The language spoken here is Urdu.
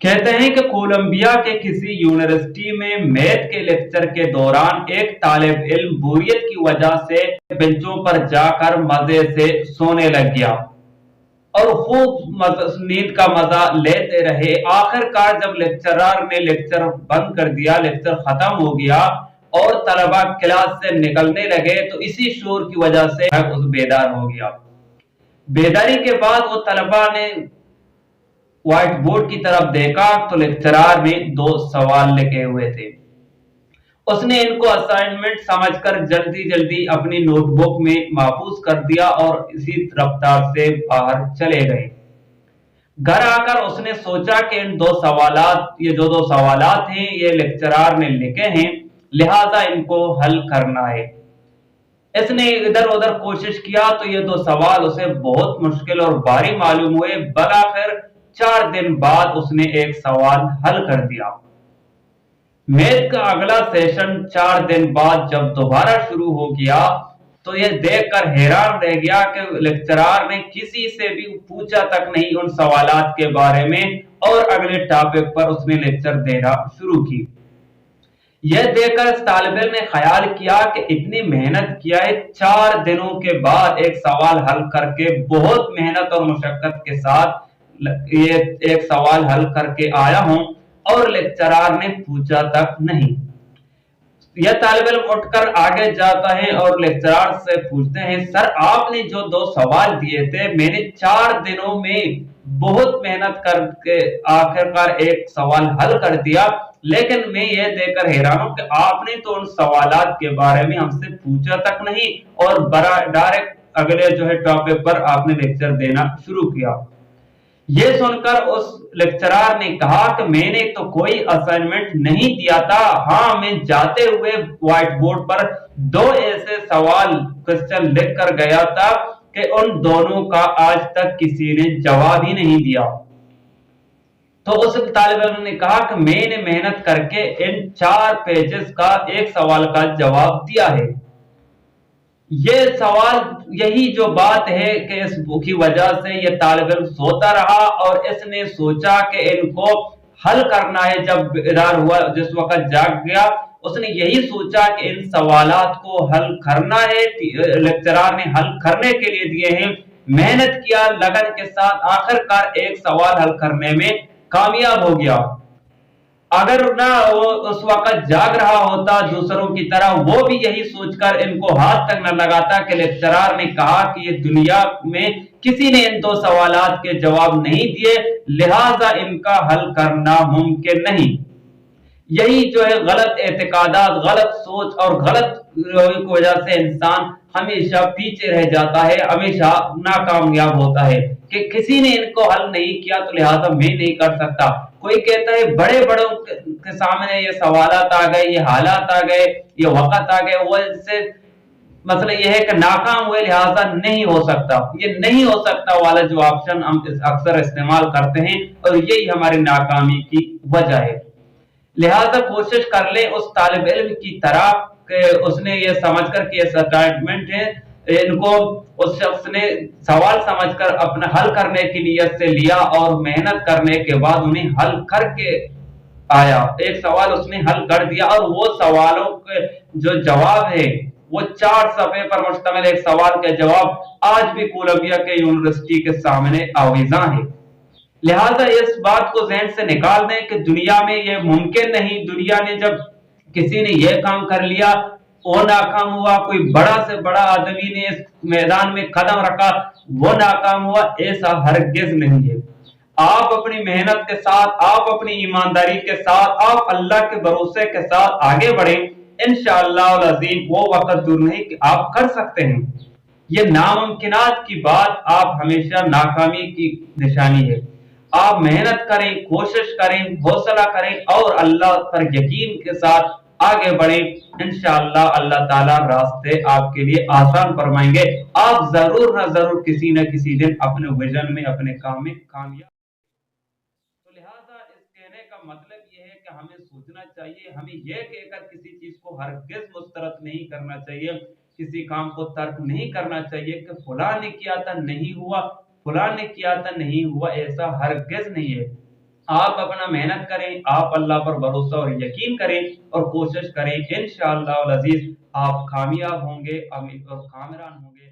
کہتے ہیں کہ کولمبیا کے کسی یونیورسٹی میں میتھ کے لیکچر کے دوران ایک طالب علم بوریت کی وجہ سے بینچوں پر جا کر مزے سے سونے لگ گیا اور خوب نیند کا مزہ لیتے رہے۔ آخر کار جب لیکچرار نے لیکچر بند کر دیا، لیکچر ختم ہو گیا اور طلبہ کلاس سے نکلنے لگے تو اسی شور کی وجہ سے بیدار ہو گیا۔ بیداری کے بعد وہ طلبہ نے وائٹ بورڈ کی طرف دیکھا تو لیکچرار نے 2 سوال لکھے ہوئے تھے۔ اس نے ان کو اسائنمنٹ سمجھ کر جلدی جلدی اپنی نوٹ بک میں محفوظ کر دیا اور اسی رفتار سے باہر چلے گئے۔ گھر آ کر اس نے سوچا کہ یہ جو 2 سوالات ہیں یہ لیکچرار نے لکھے ہیں، لہٰذا ان کو حل کرنا ہے۔ اس نے ادھر ادھر کوشش کیا تو یہ 2 سوال اسے بہت مشکل اور بھاری معلوم ہوئے۔ بالآخر 4 دن بعد اس نے ایک سوال حل کر دیا۔ میتھ کا اگلا سیشن 4 دن بعد جب دوبارہ شروع ہو گیا تو یہ دیکھ کر حیران رہ گیا کہ لیکچرار نے کسی سے بھی پوچھا تک نہیں ان سوالات کے بارے میں اور اگلے ٹاپک پر اس نے لیکچر دینا شروع کی۔ یہ دیکھ کر اس طالب علم نے خیال کیا کہ اتنی محنت کیا ہے، 4 دنوں کے بعد ایک سوال حل کر کے بہت محنت اور مشقت کے ساتھ یہ ایک سوال حل کر کے آیا ہوں اور لیکچرار نے پوچھا تک نہیں۔ یہ طالب علم اٹھ کر آگے جاتا ہے اور لیکچرار سے پوچھتے ہیں، سر آپ نے جو 2 سوال دیے تھے میں نے 4 دنوں میں بہت محنت کر کے آخر کار ایک سوال حل کر دیا، لیکن میں یہ دیکھ کر حیران ہوں کہ آپ نے تو ان سوالات کے بارے میں ہم سے پوچھا تک نہیں اور ڈائریکٹ اگلے ٹاپک پر آپ نے لیکچر دینا شروع کیا۔ یہ سن کر اس لیکچرار نے کہا کہ میں نے تو کوئی اسائنمنٹ نہیں دیا تھا، ہاں میں جاتے ہوئے وائٹ بورڈ پر 2 ایسے سوال کوسچن لکھ کر گیا تھا کہ ان دونوں کا آج تک کسی نے جواب ہی نہیں دیا۔ تو اس طالب علم نے کہا کہ میں نے محنت کر کے ان 4 پیجز کا ایک سوال کا جواب دیا ہے۔ یہ سوال یہی جو بات ہے کہ اس کی وجہ سے یہ طالب علم سوتا رہا اور اس نے سوچا کہ ان کو حل کرنا ہے۔ جب بیدار ہوا، جس وقت جاگ گیا، اس نے یہی سوچا کہ ان سوالات کو حل کرنا ہے۔ لیکچرار نے حل کرنے کے لیے دیے ہیں، محنت کیا لگن کے ساتھ، آخر کار ایک سوال حل کرنے میں کامیاب ہو گیا۔ اگر نہ وہ اس وقت جاگ رہا ہوتا دوسروں کی طرح، وہ بھی یہی سوچ کر ان کو ہاتھ تک نہ لگاتا کہ لیکچرار نے کہا کہ یہ دنیا میں کسی نے ان 2 سوالات کے جواب نہیں دیے، لہٰذا ان کا حل کرنا ممکن نہیں۔ یہی غلط اعتقادات، غلط سوچ اور غلط روی کی وجہ سے انسان ہمیشہ پیچھے رہ جاتا ہے، ہمیشہ ناکامیاب ہوتا ہے کہ کسی نے ان کو حل نہیں کیا تو لہٰذا میں نہیں کر سکتا۔ کوئی کہتا ہے بڑے بڑوں کے سامنے یہ سوالات آ گئے، یہ حالات آ گئے، یہ وقت آ گئے، وہ اس سے مسئلہ یہ ہے کہ ناکام ہوئے لہٰذا نہیں ہو سکتا۔ یہ نہیں ہو سکتا والا جو آپشن ہم اکثر استعمال کرتے ہیں اور یہی ہماری ناکامی کی وجہ ہے۔ لہٰذا کوشش کر لیں اس طالب علم کی طرح کہ اس نے یہ سمجھ کر کہ یہ اسائنمنٹ ہے، ان کو اس شخص نے سوال سمجھ کر اپنا حل کرنے کی نیت سے لیا اور محنت کرنے کے بعد انہیں حل کر کے آیا۔ ایک سوال اس نے حل کر دیا اور وہ سوالوں کے جو جواب ہے وہ 4 صفحے پر مشتمل ایک سوال کے جواب آج بھی کولمبیا کے یونیورسٹی کے سامنے آویزاں ہے۔ لہٰذا اس بات کو ذہن سے نکال دیں کہ دنیا میں یہ ممکن نہیں، دنیا نے جب کسی نے یہ کام کر لیا وہ ناکام ہوا، کوئی بڑا سے بڑا آدمی نے اس میدان میں قدم رکھا وہ ناکام ہوا، ایسا ہرگز نہیں ہے۔ آپ اپنی محنت کے ساتھ، آپ اپنی ایمانداری کے ساتھ، آپ اللہ کے بھروسے کے ساتھ آگے بڑھیں، انشاءاللہ العظیم وہ وقت دور نہیں کہ آپ کر سکتے ہیں۔ یہ ناممکنات کی بات آپ ہمیشہ ناکامی کی نشانی ہے۔ آپ محنت کریں، کوشش کریں، حوصلہ کریں اور اللہ پر یقین کے ساتھ آگے بڑھیں، انشاءاللہ اللہ تعالیٰ راستے آپ کے لیے آسان فرمائیں گے۔ آپ ضرور نہ ضرور کسی نہ کسی دن اپنے ویژن میں، اپنے کام میں کامیاب۔ تو لہٰذا اس کہنے کا مطلب یہ ہے کہ ہمیں سوچنا سوچنا چاہیے, ہمیں یہ کہہ کر کسی چیز کو ہرگز مسترد نہیں کرنا چاہیے, کسی کام کو ترک نہیں کرنا چاہیے کہ فلاں نے کیا تھا نہیں ہوا, فلاں نے کیا تھا نہیں ہوا, ایسا ہرگز نہیں ہے. آپ اپنا محنت کریں, آپ اللہ پر بھروسہ اور یقین کریں اور کوشش کریں, انشاءاللہ العزیز آپ کامیاب ہوں گے اور کامران ہوں گے.